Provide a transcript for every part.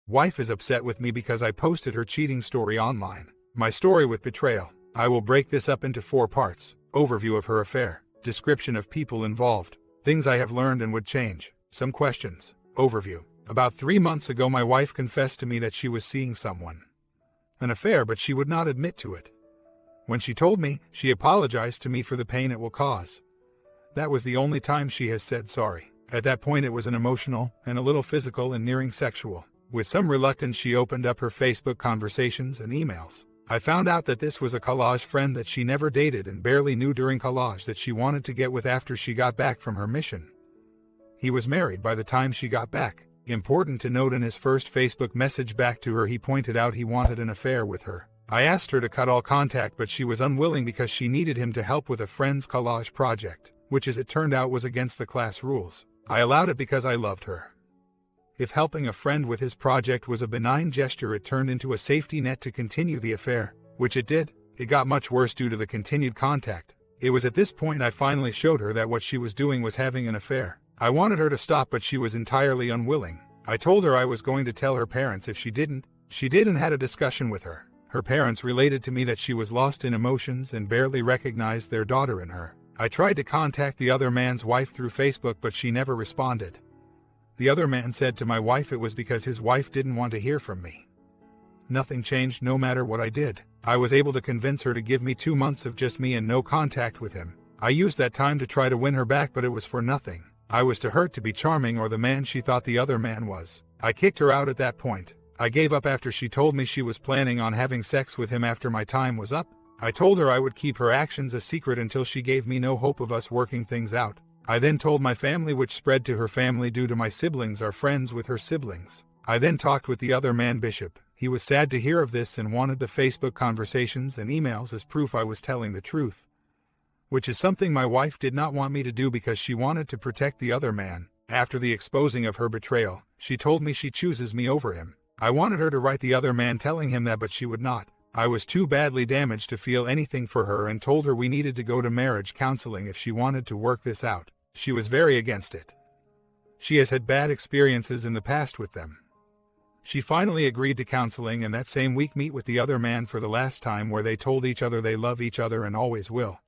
Wife is upset with me because I posted her cheating story online. My story with betrayal. I will break this up into 4 parts. Overview of her affair. Description of people involved. Things I have learned and would change. Some questions. Overview. About 3 months ago my wife confessed to me that she was seeing someone. An affair, but she would not admit to it. When she told me, she apologized to me for the pain it will cause. That was the only time she has said sorry. At that point it was an emotional, and a little physical and nearing sexual. With some reluctance she opened up her Facebook conversations and emails. I found out that this was a collage friend that she never dated and barely knew during collage that she wanted to get with after she got back from her mission. He was married by the time she got back. Important to note, in his first Facebook message back to her he pointed out he wanted an affair with her. I asked her to cut all contact, but she was unwilling because she needed him to help with a friend's collage project, which as it turned out was against the class rules. I allowed it because I loved her. If helping a friend with his project was a benign gesture, it turned into a safety net to continue the affair, which it did. It got much worse due to the continued contact. It was at this point I finally showed her that what she was doing was having an affair. I wanted her to stop, but she was entirely unwilling. I told her I was going to tell her parents if she didn't. She did, and had a discussion with her. Her parents related to me that she was lost in emotions and barely recognized their daughter in her. I tried to contact the other man's wife through Facebook, but she never responded. The other man said to my wife it was because his wife didn't want to hear from me. Nothing changed no matter what I did. I was able to convince her to give me 2 months of just me and no contact with him. I used that time to try to win her back, but it was for nothing. I was to hurt to be charming or the man she thought the other man was. I kicked her out at that point. I gave up after she told me she was planning on having sex with him after my time was up. I told her I would keep her actions a secret until she gave me no hope of us working things out. I then told my family, which spread to her family due to my siblings are friends with her siblings. I then talked with the other man, Bishop. He was sad to hear of this and wanted the Facebook conversations and emails as proof I was telling the truth, which is something my wife did not want me to do because she wanted to protect the other man. After the exposing of her betrayal, she told me she chooses me over him. I wanted her to write the other man telling him that, but she would not. I was too badly damaged to feel anything for her and told her we needed to go to marriage counseling if she wanted to work this out. She was very against it. She has had bad experiences in the past with them. She finally agreed to counseling, and that same week meet with the other man for the last time, where they told each other they love each other and always will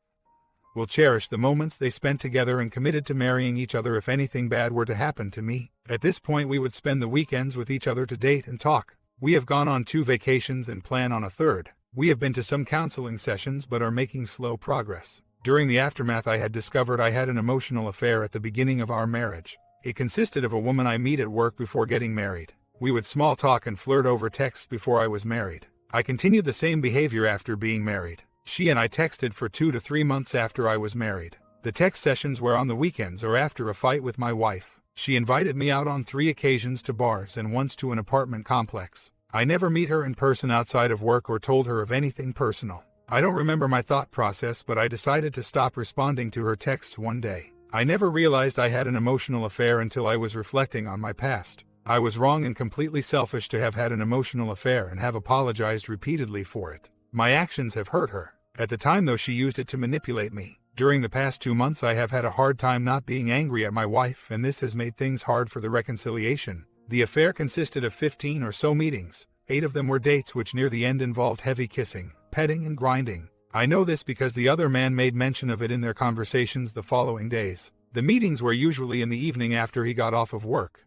cherish the moments they spent together and committed to marrying each other if anything bad were to happen to me. At this point we would spend the weekends with each other to date and talk. We have gone on 2 vacations and plan on a 3rd. We have been to some counseling sessions but are making slow progress. During the aftermath I had discovered I had an emotional affair at the beginning of our marriage. It consisted of a woman I meet at work before getting married. We would small talk and flirt over text before I was married. I continued the same behavior after being married. She and I texted for 2 to 3 months after I was married. The text sessions were on the weekends or after a fight with my wife. She invited me out on 3 occasions to bars and once to an apartment complex. I never meet her in person outside of work or told her of anything personal. I don't remember my thought process, but I decided to stop responding to her texts one day. I never realized I had an emotional affair until I was reflecting on my past. I was wrong and completely selfish to have had an emotional affair and have apologized repeatedly for it. My actions have hurt her. At the time though, she used it to manipulate me. During the past 2 months I have had a hard time not being angry at my wife, and this has made things hard for the reconciliation. The affair consisted of 15 or so meetings. 8 of them were dates, which near the end involved heavy kissing, petting and grinding. I know this because the other man made mention of it in their conversations the following days. The meetings were usually in the evening after he got off of work.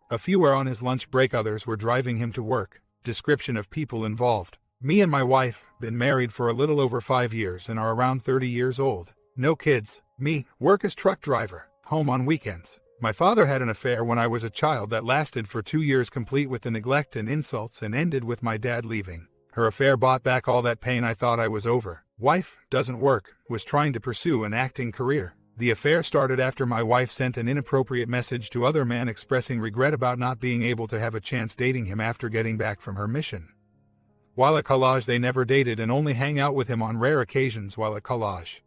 A few were on his lunch break, others were driving him to work. Description of people involved. Me and my wife, been married for a little over 5 years and are around 30 years old. No kids. Me, work as truck driver, home on weekends. My father had an affair when I was a child that lasted for 2 years, complete with the neglect and insults, and ended with my dad leaving. Her affair bought back all that pain. I thought I was over. Wife, doesn't work, was trying to pursue an acting career. The affair started after my wife sent an inappropriate message to other man expressing regret about not being able to have a chance dating him after getting back from her mission. While at college they never dated and only hang out with him on rare occasions while at college.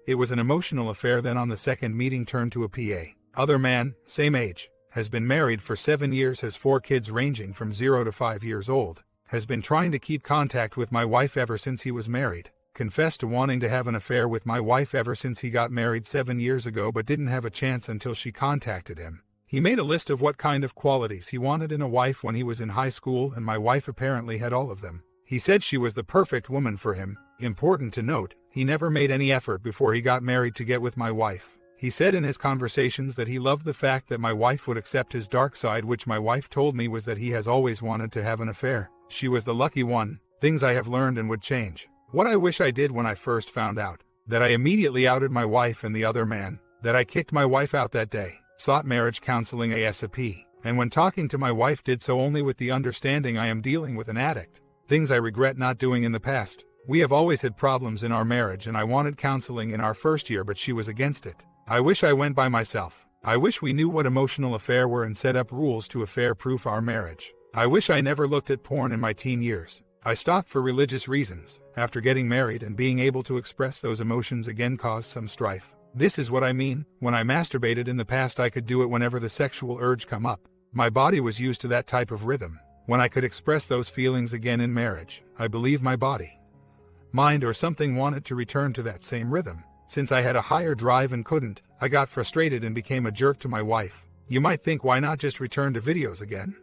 It was an emotional affair. Then on the second meeting turned to a PA. Other man, same age, has been married for 7 years, has 4 kids ranging from 0 to 5 years old, has been trying to keep contact with my wife ever since he was married, confessed to wanting to have an affair with my wife ever since he got married 7 years ago, but didn't have a chance until she contacted him. He made a list of what kind of qualities he wanted in a wife when he was in high school, and my wife apparently had all of them. He said she was the perfect woman for him. Important to note, he never made any effort before he got married to get with my wife. He said in his conversations that he loved the fact that my wife would accept his dark side, which my wife told me was that he has always wanted to have an affair. She was the lucky one. Things I have learned and would change. What I wish I did when I first found out. That I immediately outed my wife and the other man. That I kicked my wife out that day. Sought marriage counseling ASAP. And when talking to my wife did so only with the understanding I am dealing with an addict. Things I regret not doing in the past. We have always had problems in our marriage, and I wanted counseling in our first year, but she was against it. I wish I went by myself. I wish we knew what emotional affair were and set up rules to affair-proof our marriage. I wish I never looked at porn in my teen years. I stopped for religious reasons. After getting married and being able to express those emotions again caused some strife. This is what I mean. When I masturbated in the past, I could do it whenever the sexual urge come up. My body was used to that type of rhythm. When I could express those feelings again in marriage, I believe my body, mind or something wanted to return to that same rhythm. Since I had a higher drive and couldn't, I got frustrated and became a jerk to my wife. You might think, why not just return to videos again?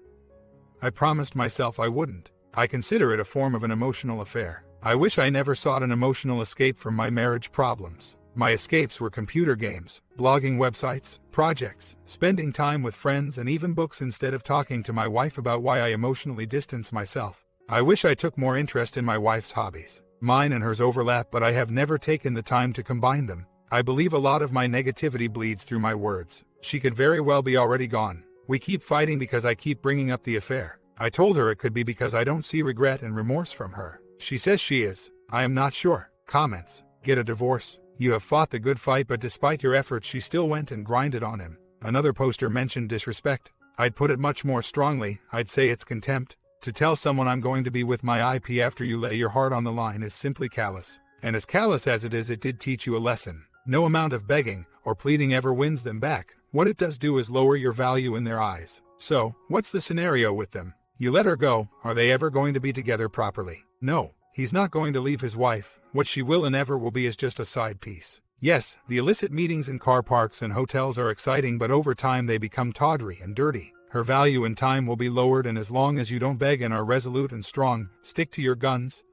I promised myself I wouldn't. I consider it a form of an emotional affair. I wish I never sought an emotional escape from my marriage problems. My escapes were computer games, blogging websites, projects, spending time with friends, and even books instead of talking to my wife about why I emotionally distance myself. I wish I took more interest in my wife's hobbies. Mine and hers overlap, but I have never taken the time to combine them. I believe a lot of my negativity bleeds through my words. She could very well be already gone. We keep fighting because I keep bringing up the affair. I told her it could be because I don't see regret and remorse from her. She says she is. I am not sure. Comments. Get a divorce. You have fought the good fight, but despite your efforts she still went and grinded on him. Another poster mentioned disrespect. I'd put it much more strongly. I'd say it's contempt. To tell someone I'm going to be with my IP after you lay your heart on the line is simply callous. And as callous as it is, it did teach you a lesson. No amount of begging or pleading ever wins them back. What it does do is lower your value in their eyes. So, what's the scenario with them? You let her go. Are they ever going to be together properly? No. He's not going to leave his wife. What she will and ever will be is just a side piece. Yes, the illicit meetings in car parks and hotels are exciting, but over time they become tawdry and dirty. Her value in time will be lowered, and as long as you don't beg and are resolute and strong, stick to your guns,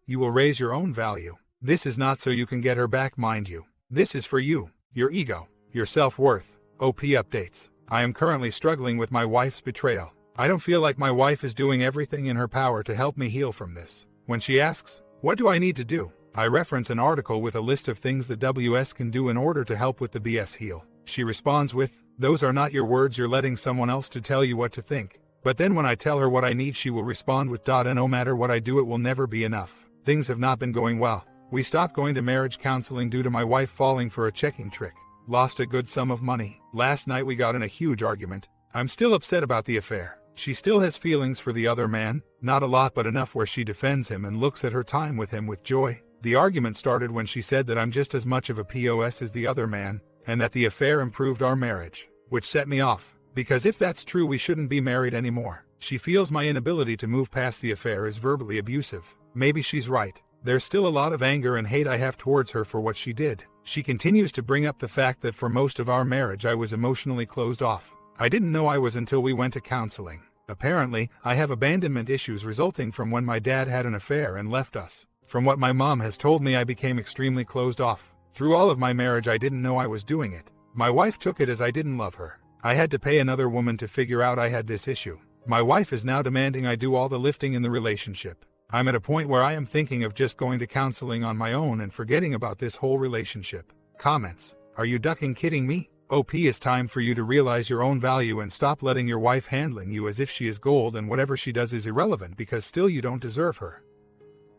you will raise your own value. This is not so you can get her back, mind you. This is for you, your ego, your self-worth. OP updates. I am currently struggling with my wife's betrayal. I don't feel like my wife is doing everything in her power to help me heal from this. When she asks, what do I need to do? I reference an article with a list of things the WS can do in order to help with the BS heal. She responds with, those are not your words, you're letting someone else to tell you what to think. But then when I tell her what I need, she will respond with, and no matter what I do, it will never be enough. Things have not been going well. We stopped going to marriage counseling due to my wife falling for a checking trick. Lost a good sum of money. Last night we got in a huge argument. I'm still upset about the affair. She still has feelings for the other man, not a lot but enough where she defends him and looks at her time with him with joy. The argument started when she said that I'm just as much of a POS as the other man, and that the affair improved our marriage, which set me off, because if that's true we shouldn't be married anymore. She feels my inability to move past the affair is verbally abusive. Maybe she's right. There's still a lot of anger and hate I have towards her for what she did. She continues to bring up the fact that for most of our marriage I was emotionally closed off. I didn't know I was until we went to counseling. Apparently, I have abandonment issues resulting from when my dad had an affair and left us. From what my mom has told me, I became extremely closed off. Through all of my marriage I didn't know I was doing it. My wife took it as I didn't love her. I had to pay another woman to figure out I had this issue. My wife is now demanding I do all the lifting in the relationship. I'm at a point where I am thinking of just going to counseling on my own and forgetting about this whole relationship. Comments. Are you ducking kidding me? OP, it's time for you to realize your own value and stop letting your wife handling you as if she is gold and whatever she does is irrelevant, because still you don't deserve her.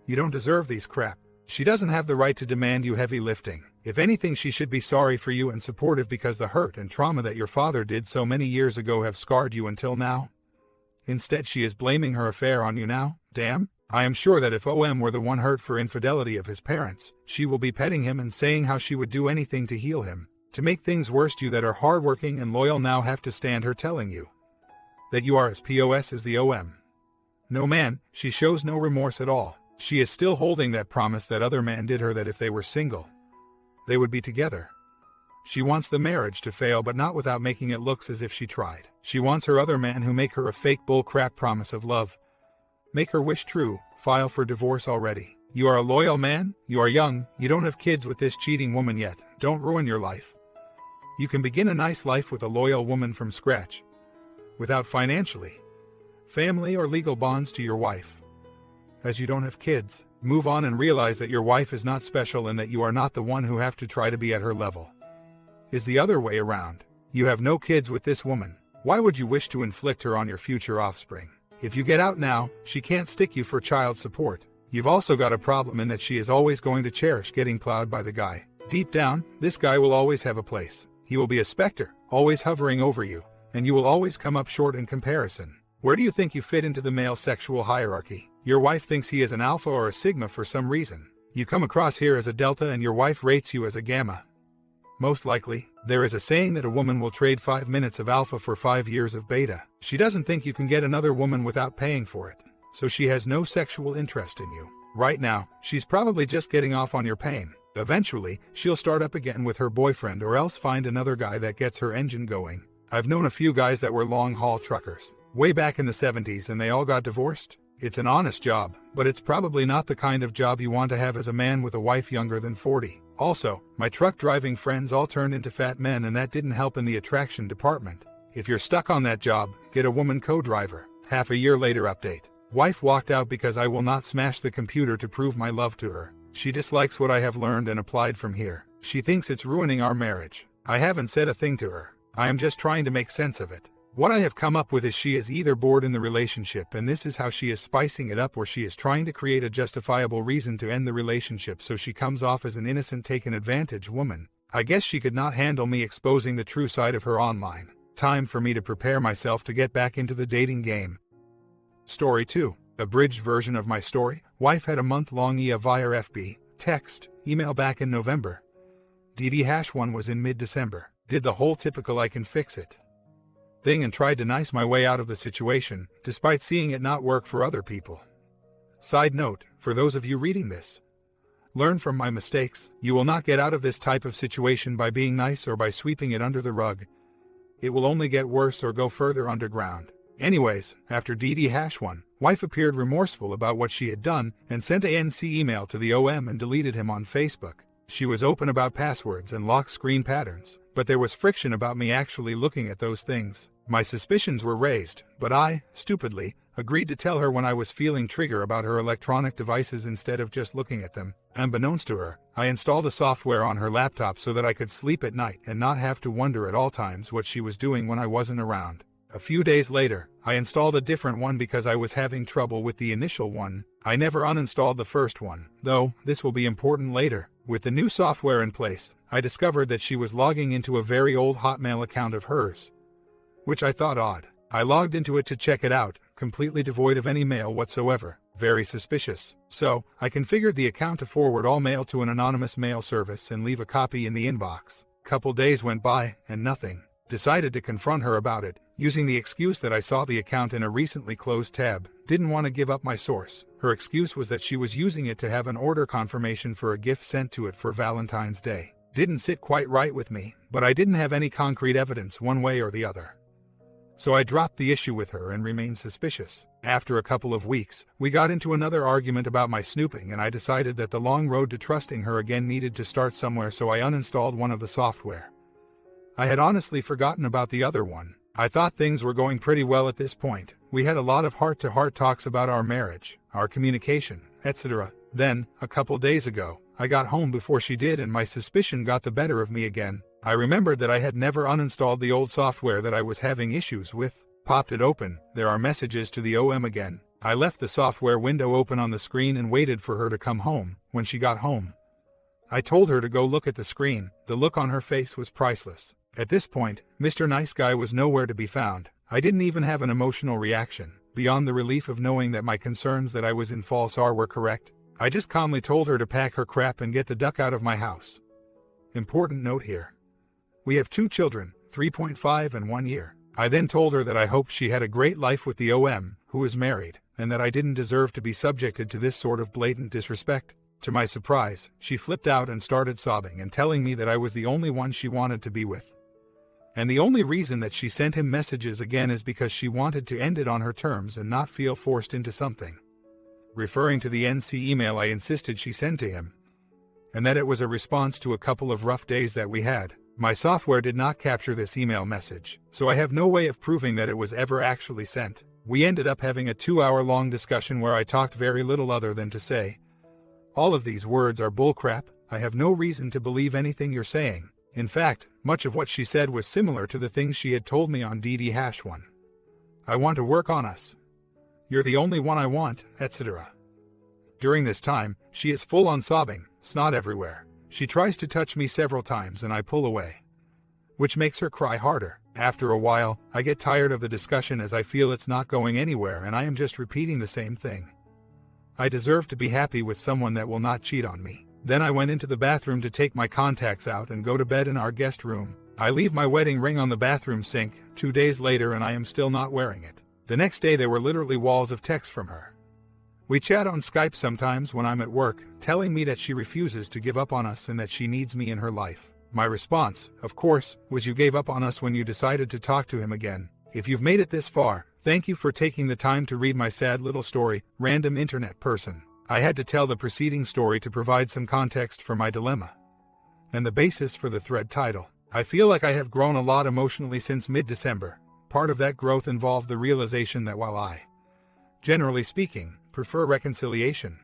You don't deserve these crap. She doesn't have the right to demand you heavy lifting. If anything, she should be sorry for you and supportive, because the hurt and trauma that your father did so many years ago have scarred you until now. Instead, she is blaming her affair on you now. Damn. I am sure that if OM were the one hurt for infidelity of his parents, she will be petting him and saying how she would do anything to heal him. To make things worse, you that are hardworking and loyal now have to stand her telling you that you are as POS as the OM. No man, she shows no remorse at all. She is still holding that promise that other man did her, that if they were single, they would be together. She wants the marriage to fail, but not without making it look as if she tried. She wants her other man who make her a fake bullcrap promise of love. Make her wish true, file for divorce already. You are a loyal man, you are young, you don't have kids with this cheating woman yet, don't ruin your life. You can begin a nice life with a loyal woman from scratch. Without financially, family or legal bonds to your wife. As you don't have kids, move on and realize that your wife is not special and that you are not the one who have to try to be at her level. Is the other way around. You have no kids with this woman. Why would you wish to inflict her on your future offspring? If you get out now, she can't stick you for child support. You've also got a problem in that she is always going to cherish getting plowed by the guy. Deep down, this guy will always have a place. He will be a specter, always hovering over you, and you will always come up short in comparison. Where do you think you fit into the male sexual hierarchy? Your wife thinks he is an alpha or a sigma for some reason. You come across here as a delta and your wife rates you as a gamma. Most likely, there is a saying that a woman will trade 5 minutes of alpha for 5 years of beta. She doesn't think you can get another woman without paying for it, so she has no sexual interest in you. Right now, she's probably just getting off on your pain. Eventually, she'll start up again with her boyfriend or else find another guy that gets her engine going. I've known a few guys that were long-haul truckers, way back in the 70s, and they all got divorced. It's an honest job, but it's probably not the kind of job you want to have as a man with a wife younger than 40. Also, my truck-driving friends all turned into fat men and that didn't help in the attraction department. If you're stuck on that job, get a woman co-driver. Half a year later update. Wife walked out because I will not smash the computer to prove my love to her. She dislikes what I have learned and applied from here. She thinks it's ruining our marriage. I haven't said a thing to her. I am just trying to make sense of it. What I have come up with is she is either bored in the relationship and this is how she is spicing it up, or she is trying to create a justifiable reason to end the relationship so she comes off as an innocent taken advantage woman. I guess she could not handle me exposing the true side of her online. Time for me to prepare myself to get back into the dating game. Story 2. Abridged version of my story. Wife had a month-long EA via FB, text, email back in November. DD-1 was in mid-December. Did the whole typical I can fix it thing and tried to nice my way out of the situation, despite seeing it not work for other people. Side note, for those of you reading this, learn from my mistakes. You will not get out of this type of situation by being nice or by sweeping it under the rug. It will only get worse or go further underground. Anyways, after DD-1, wife appeared remorseful about what she had done and sent a NC email to the OM and deleted him on Facebook. She was open about passwords and lock screen patterns, but there was friction about me actually looking at those things. My suspicions were raised, but I, stupidly, agreed to tell her when I was feeling trigger about her electronic devices instead of just looking at them. Unbeknownst to her, I installed a software on her laptop so that I could sleep at night and not have to wonder at all times what she was doing when I wasn't around. A few days later, I installed a different one because I was having trouble with the initial one. I never uninstalled the first one, though this will be important later. With the new software in place, I discovered that she was logging into a very old Hotmail account of hers, which I thought odd. I logged into it to check it out, completely devoid of any mail whatsoever. Very suspicious. So, I configured the account to forward all mail to an anonymous mail service and leave a copy in the inbox. Couple days went by, and nothing. Decided to confront her about it, using the excuse that I saw the account in a recently closed tab. Didn't want to give up my source. Her excuse was that she was using it to have an order confirmation for a gift sent to it for Valentine's Day. Didn't sit quite right with me, but I didn't have any concrete evidence one way or the other. So I dropped the issue with her and remained suspicious. After a couple of weeks, we got into another argument about my snooping and I decided that the long road to trusting her again needed to start somewhere, so I uninstalled one of the software. I had honestly forgotten about the other one. I thought things were going pretty well at this point. We had a lot of heart-to-heart talks about our marriage, our communication, etc. Then, a couple days ago, I got home before she did and my suspicion got the better of me again. I remembered that I had never uninstalled the old software that I was having issues with. Popped it open. There are messages to the OM again. I left the software window open on the screen and waited for her to come home. When she got home, I told her to go look at the screen. The look on her face was priceless. At this point, Mr. Nice Guy was nowhere to be found. I didn't even have an emotional reaction, beyond the relief of knowing that my concerns that I was in false R were correct. I just calmly told her to pack her crap and get the duck out of my house. Important note here. We have 2 children, 3.5 and 1 year. I then told her that I hoped she had a great life with the OM, who is married, and that I didn't deserve to be subjected to this sort of blatant disrespect. To my surprise, she flipped out and started sobbing and telling me that I was the only one she wanted to be with. And the only reason that she sent him messages again is because she wanted to end it on her terms and not feel forced into something. Referring to the NC email I insisted she send to him, and that it was a response to a couple of rough days that we had. My software did not capture this email message, so I have no way of proving that it was ever actually sent. We ended up having a 2-hour-long discussion where I talked very little other than to say, "All of these words are bullcrap. I have no reason to believe anything you're saying." In fact, much of what she said was similar to the things she had told me on DD-1. "I want to work on us. You're the only one I want," etc. During this time, she is full on sobbing, snot everywhere. She tries to touch me several times and I pull away, which makes her cry harder. After a while, I get tired of the discussion as I feel it's not going anywhere and I am just repeating the same thing. I deserve to be happy with someone that will not cheat on me. Then I went into the bathroom to take my contacts out and go to bed in our guest room. I leave my wedding ring on the bathroom sink 2 days later and I am still not wearing it. The next day there were literally walls of text from her. We chat on Skype sometimes when I'm at work, telling me that she refuses to give up on us and that she needs me in her life. My response, of course, was, "You gave up on us when you decided to talk to him again." If you've made it this far, thank you for taking the time to read my sad little story, random internet person. I had to tell the preceding story to provide some context for my dilemma and the basis for the thread title. I feel like I have grown a lot emotionally since mid-December. Part of that growth involved the realization that while I, generally speaking, prefer reconciliation,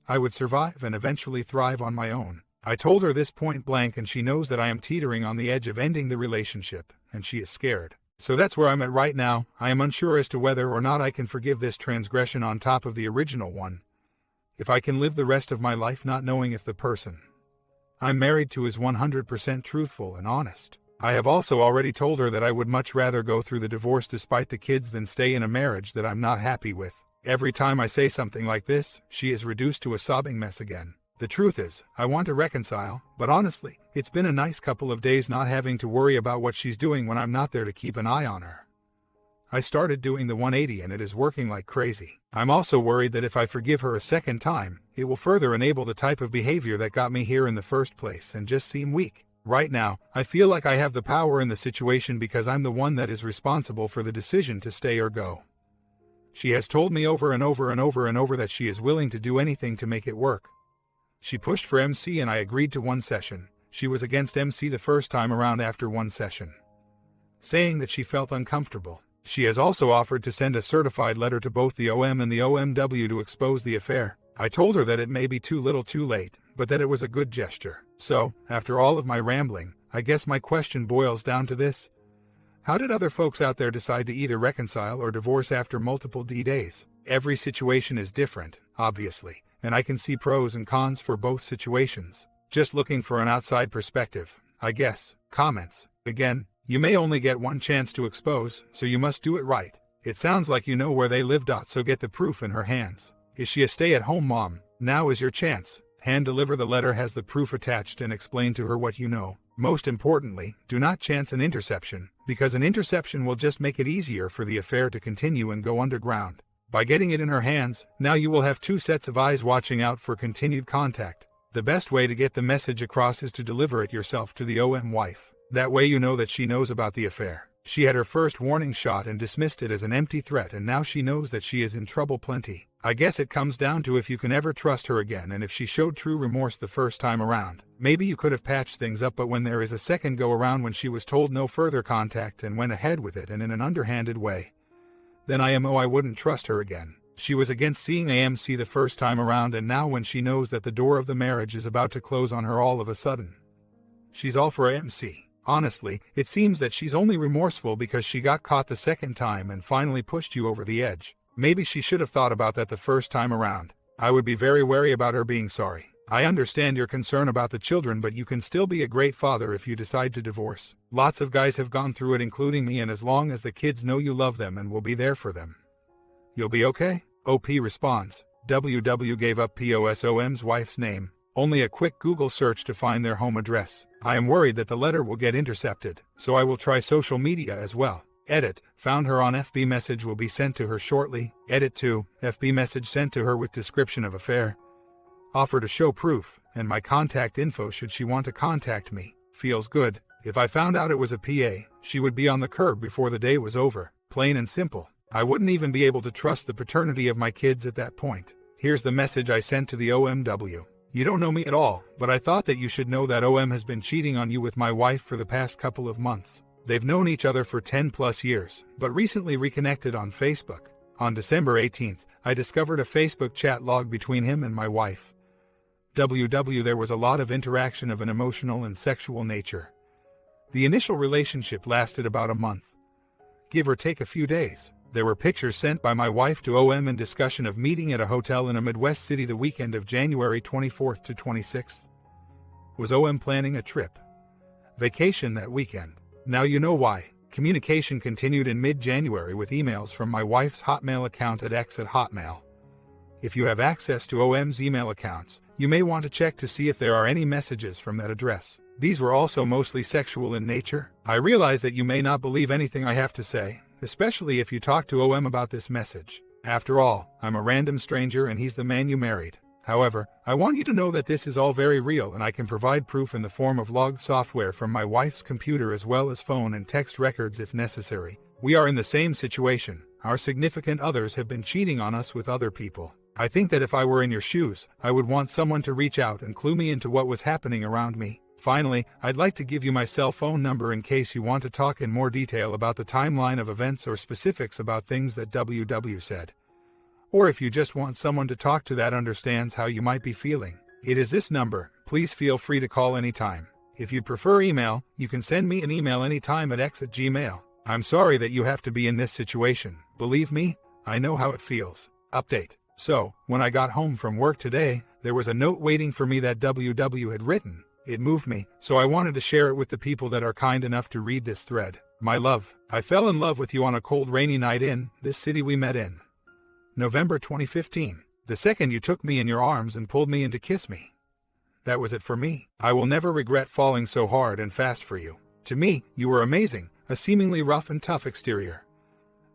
I would survive and eventually thrive on my own. I told her this point blank and she knows that I am teetering on the edge of ending the relationship, and she is scared. So that's where I'm at right now. I am unsure as to whether or not I can forgive this transgression on top of the original one. If I can live the rest of my life not knowing if the person I'm married to is 100% truthful and honest. I have also already told her that I would much rather go through the divorce despite the kids than stay in a marriage that I'm not happy with. Every time I say something like this, she is reduced to a sobbing mess again. The truth is, I want to reconcile, but honestly, it's been a nice couple of days not having to worry about what she's doing when I'm not there to keep an eye on her. I started doing the 180 and it is working like crazy. I'm also worried that if I forgive her a second time, it will further enable the type of behavior that got me here in the first place and just seem weak. Right now, I feel like I have the power in the situation because I'm the one that is responsible for the decision to stay or go. She has told me over and over and over and over that she is willing to do anything to make it work. She pushed for MC and I agreed to one session. She was against MC the first time around after one session, saying that she felt uncomfortable. She has also offered to send a certified letter to both the OM and the OMW to expose the affair. I told her that it may be too little too late, but that it was a good gesture. So, after all of my rambling, I guess my question boils down to this. How did other folks out there decide to either reconcile or divorce after multiple D-days? Every situation is different, obviously, and I can see pros and cons for both situations. Just looking for an outside perspective, I guess. Comments. Again, you may only get one chance to expose, so you must do it right. It sounds like you know where they live. So get the proof in her hands. Is she a stay-at-home mom? Now is your chance. Hand deliver the letter, has the proof attached, and explain to her what you know. Most importantly, do not chance an interception, because an interception will just make it easier for the affair to continue and go underground. By getting it in her hands, now you will have two sets of eyes watching out for continued contact. The best way to get the message across is to deliver it yourself to the OM wife. That way you know that she knows about the affair. She had her first warning shot and dismissed it as an empty threat, and now she knows that she is in trouble plenty. I guess it comes down to if you can ever trust her again and if she showed true remorse the first time around. Maybe you could have patched things up, but when there is a second go around when she was told no further contact and went ahead with it and in an underhanded way, then I wouldn't trust her again. She was against seeing AMC the first time around, and now when she knows that the door of the marriage is about to close on her all of a sudden, she's all for AMC. Honestly, it seems that she's only remorseful because she got caught the second time and finally pushed you over the edge. Maybe she should have thought about that the first time around. I would be very wary about her being sorry. I understand your concern about the children, but you can still be a great father if you decide to divorce. Lots of guys have gone through it, including me, and as long as the kids know you love them and will be there for them, you'll be okay? OP responds. WW gave up POSOM's wife's name. Only a quick Google search to find their home address. I am worried that the letter will get intercepted, so I will try social media as well. Edit. Found her on FB message, will be sent to her shortly. Edit 2. FB message sent to her with description of affair. Offer to show proof, and my contact info should she want to contact me. Feels good. If I found out it was a PA, she would be on the curb before the day was over. Plain and simple. I wouldn't even be able to trust the paternity of my kids at that point. Here's the message I sent to the OMW. You don't know me at all, but I thought that you should know that OM has been cheating on you with my wife for the past couple of months. They've known each other for 10 plus years, but recently reconnected on Facebook. On December 18th, I discovered a Facebook chat log between him and my wife. There was a lot of interaction of an emotional and sexual nature. The initial relationship lasted about a month, give or take a few days. There were pictures sent by my wife to OM in discussion of meeting at a hotel in a Midwest city the weekend of January 24th to 26th. Was OM planning a trip? Vacation that weekend? Now you know why. Communication continued in mid-January with emails from my wife's Hotmail account at Hotmail. If you have access to OM's email accounts, you may want to check to see if there are any messages from that address. These were also mostly sexual in nature. I realize that you may not believe anything I have to say, especially if you talk to OM about this message. After all, I'm a random stranger and he's the man you married. However, I want you to know that this is all very real and I can provide proof in the form of logged software from my wife's computer as well as phone and text records if necessary. We are in the same situation. Our significant others have been cheating on us with other people. I think that if I were in your shoes, I would want someone to reach out and clue me into what was happening around me. Finally, I'd like to give you my cell phone number in case you want to talk in more detail about the timeline of events or specifics about things that WW said. Or if you just want someone to talk to that understands how you might be feeling. It is this number. Please feel free to call anytime. If you'd prefer email, you can send me an email anytime at x@gmail. I'm sorry that you have to be in this situation. Believe me, I know how it feels. Update. So, when I got home from work today, there was a note waiting for me that WW had written. It moved me, so I wanted to share it with the people that are kind enough to read this thread. My love, I fell in love with you on a cold rainy night in this city we met in November 2015. The second you took me in your arms and pulled me in to kiss me. That was it for me. I will never regret falling so hard and fast for you. To me, you were amazing, a seemingly rough and tough exterior,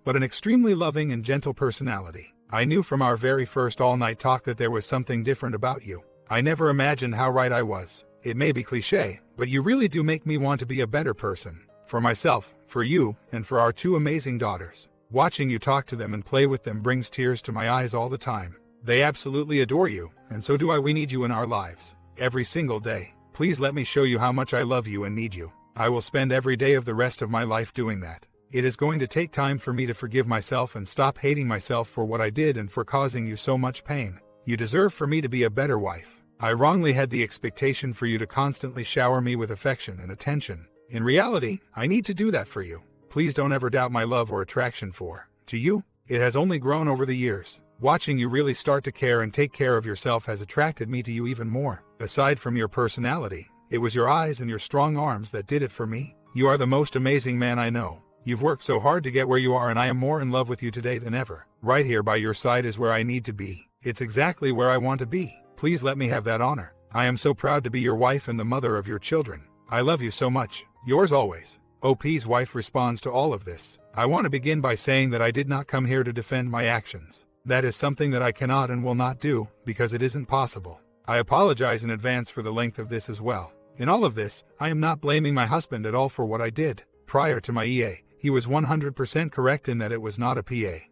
but an extremely loving and gentle personality. I knew from our very first all-night talk that there was something different about you. I never imagined how right I was. It may be cliché, but you really do make me want to be a better person. For myself, for you, and for our two amazing daughters. Watching you talk to them and play with them brings tears to my eyes all the time. They absolutely adore you, and so do I. We need you in our lives. Every single day. Please let me show you how much I love you and need you. I will spend every day of the rest of my life doing that. It is going to take time for me to forgive myself and stop hating myself for what I did and for causing you so much pain. You deserve for me to be a better wife. I wrongly had the expectation for you to constantly shower me with affection and attention. In reality, I need to do that for you. Please don't ever doubt my love or attraction to you. It has only grown over the years. Watching you really start to care and take care of yourself has attracted me to you even more. Aside from your personality, it was your eyes and your strong arms that did it for me. You are the most amazing man I know. You've worked so hard to get where you are, and I am more in love with you today than ever. Right here by your side is where I need to be. It's exactly where I want to be. Please let me have that honor. I am so proud to be your wife and the mother of your children. I love you so much. Yours always. OP's wife responds to all of this. I want to begin by saying that I did not come here to defend my actions. That is something that I cannot and will not do, because it isn't possible. I apologize in advance for the length of this as well. In all of this, I am not blaming my husband at all for what I did. Prior to my EA, he was 100% correct in that it was not a PA.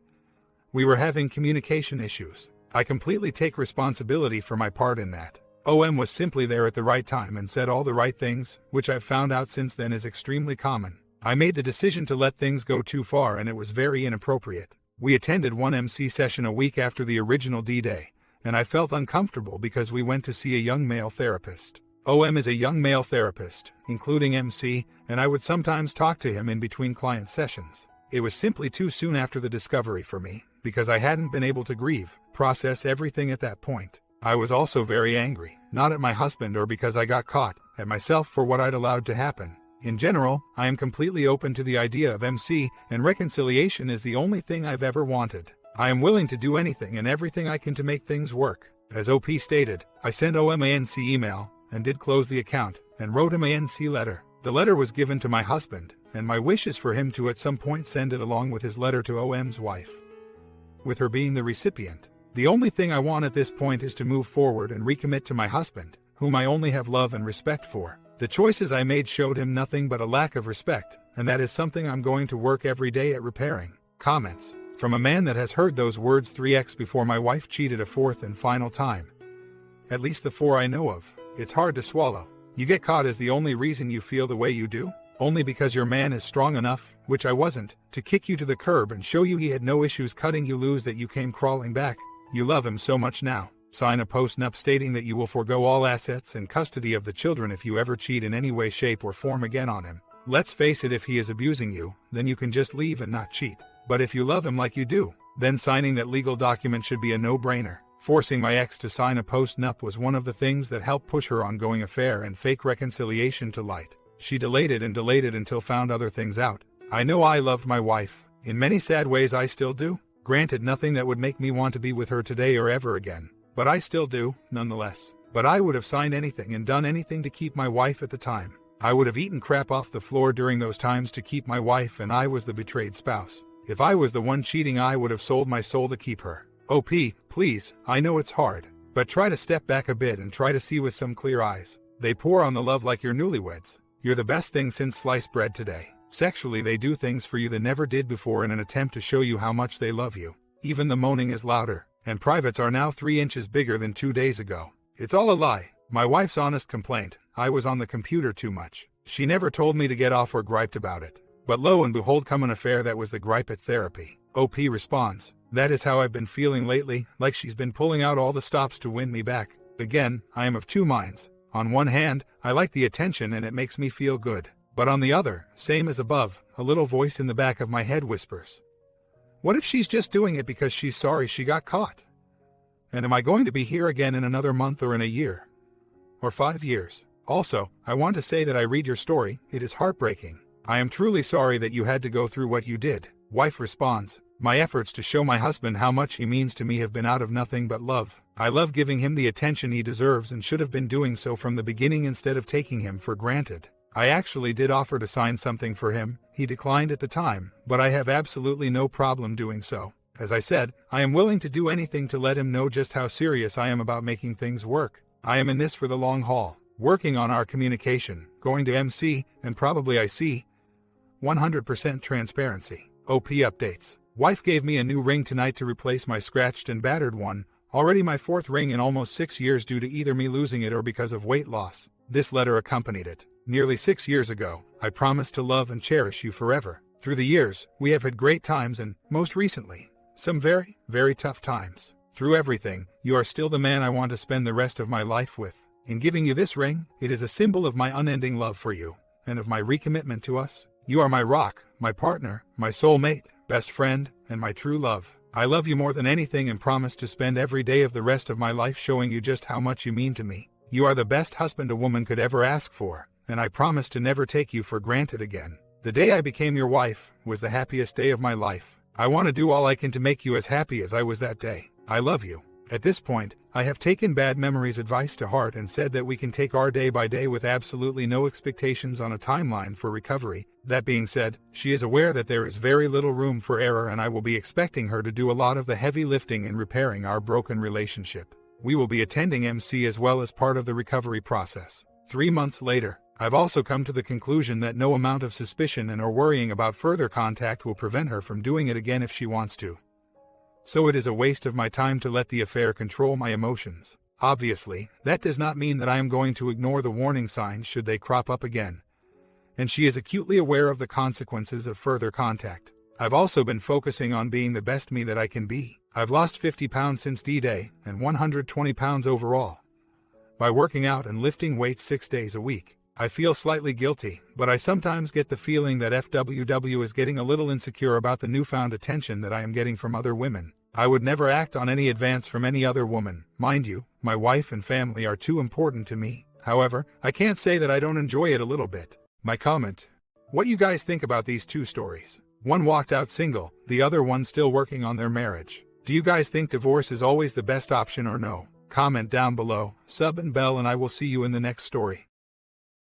We were having communication issues. I completely take responsibility for my part in that. OM was simply there at the right time and said all the right things, which I've found out since then is extremely common. I made the decision to let things go too far, and it was very inappropriate. We attended one MC session a week after the original D-Day, and I felt uncomfortable because we went to see a young male therapist. OM is a young male therapist, including MC, and I would sometimes talk to him in between client sessions. It was simply too soon after the discovery for me, because I hadn't been able to process everything at that point. I was also very angry, not at my husband or because I got caught, at myself for what I'd allowed to happen. In general, I am completely open to the idea of MC, and reconciliation is the only thing I've ever wanted. I am willing to do anything and everything I can to make things work. As OP stated, I sent OM a NC email, and did close the account, and wrote him a NC letter. The letter was given to my husband, and my wish is for him to at some point send it along with his letter to OM's wife, with her being the recipient. The only thing I want at this point is to move forward and recommit to my husband, whom I only have love and respect for. The choices I made showed him nothing but a lack of respect, and that is something I'm going to work every day at repairing. Comments. From a man that has heard those words 3x before my wife cheated a fourth and final time. At least the 4 I know of. It's hard to swallow. You get caught is the only reason you feel the way you do? Only because your man is strong enough, which I wasn't, to kick you to the curb and show you he had no issues cutting you loose that you came crawling back. You love him so much now. Sign a post-nup stating that you will forego all assets and custody of the children if you ever cheat in any way, shape, or form again on him. Let's face it, if he is abusing you, then you can just leave and not cheat. But if you love him like you do, then signing that legal document should be a no-brainer. Forcing my ex to sign a post-nup was one of the things that helped push her ongoing affair and fake reconciliation to light. She delayed it until found other things out. I know I loved my wife. In many sad ways I still do. Granted, nothing that would make me want to be with her today or ever again. But I still do, nonetheless. But I would have signed anything and done anything to keep my wife at the time. I would have eaten crap off the floor during those times to keep my wife, and I was the betrayed spouse. If I was the one cheating, I would have sold my soul to keep her. OP, please, I know it's hard, but try to step back a bit and try to see with some clear eyes. They pour on the love like you're newlyweds. You're the best thing since sliced bread today. Sexually, they do things for you they never did before in an attempt to show you how much they love you. Even the moaning is louder, and privates are now 3 inches bigger than 2 days ago. It's all a lie. My wife's honest complaint: I was on the computer too much. She never told me to get off or griped about it. But lo and behold, come an affair that was the gripe at therapy. OP responds: that is how I've been feeling lately, like she's been pulling out all the stops to win me back. Again, I am of two minds. On one hand, I like the attention and it makes me feel good. But on the other, same as above, a little voice in the back of my head whispers, what if she's just doing it because she's sorry she got caught? And am I going to be here again in another month or in a year? Or 5 years? Also, I want to say that I read your story, it is heartbreaking. I am truly sorry that you had to go through what you did. Wife responds, my efforts to show my husband how much he means to me have been out of nothing but love. I love giving him the attention he deserves and should have been doing so from the beginning instead of taking him for granted. I actually did offer to sign something for him. He declined at the time, but I have absolutely no problem doing so. As I said, I am willing to do anything to let him know just how serious I am about making things work. I am in this for the long haul, working on our communication, going to MC, and probably IC. 100% transparency. OP updates. Wife gave me a new ring tonight to replace my scratched and battered one, already my 4th ring in almost 6 years due to either me losing it or because of weight loss. This letter accompanied it. Nearly 6 years ago, I promised to love and cherish you forever. Through the years, we have had great times and, most recently, some very, very tough times. Through everything, you are still the man I want to spend the rest of my life with. In giving you this ring, it is a symbol of my unending love for you, and of my recommitment to us. You are my rock, my partner, my soulmate, best friend, and my true love. I love you more than anything and promise to spend every day of the rest of my life showing you just how much you mean to me. You are the best husband a woman could ever ask for, and I promise to never take you for granted again. The day I became your wife was the happiest day of my life. I want to do all I can to make you as happy as I was that day. I love you. At this point, I have taken bad memories' advice to heart and said that we can take our day by day with absolutely no expectations on a timeline for recovery. That being said, she is aware that there is very little room for error and I will be expecting her to do a lot of the heavy lifting in repairing our broken relationship. We will be attending MC as well as part of the recovery process. 3 months later, I've also come to the conclusion that no amount of suspicion and or worrying about further contact will prevent her from doing it again if she wants to. So it is a waste of my time to let the affair control my emotions. Obviously, that does not mean that I am going to ignore the warning signs should they crop up again. And she is acutely aware of the consequences of further contact. I've also been focusing on being the best me that I can be. I've lost 50 pounds since D-Day and 120 pounds overall. By working out and lifting weights 6 days a week. I feel slightly guilty, but I sometimes get the feeling that FWW is getting a little insecure about the newfound attention that I am getting from other women. I would never act on any advance from any other woman. Mind you, my wife and family are too important to me. However, I can't say that I don't enjoy it a little bit. My comment. What you guys think about these two stories? One walked out single, the other one still working on their marriage. Do you guys think divorce is always the best option or no? Comment down below, sub and bell, and I will see you in the next story.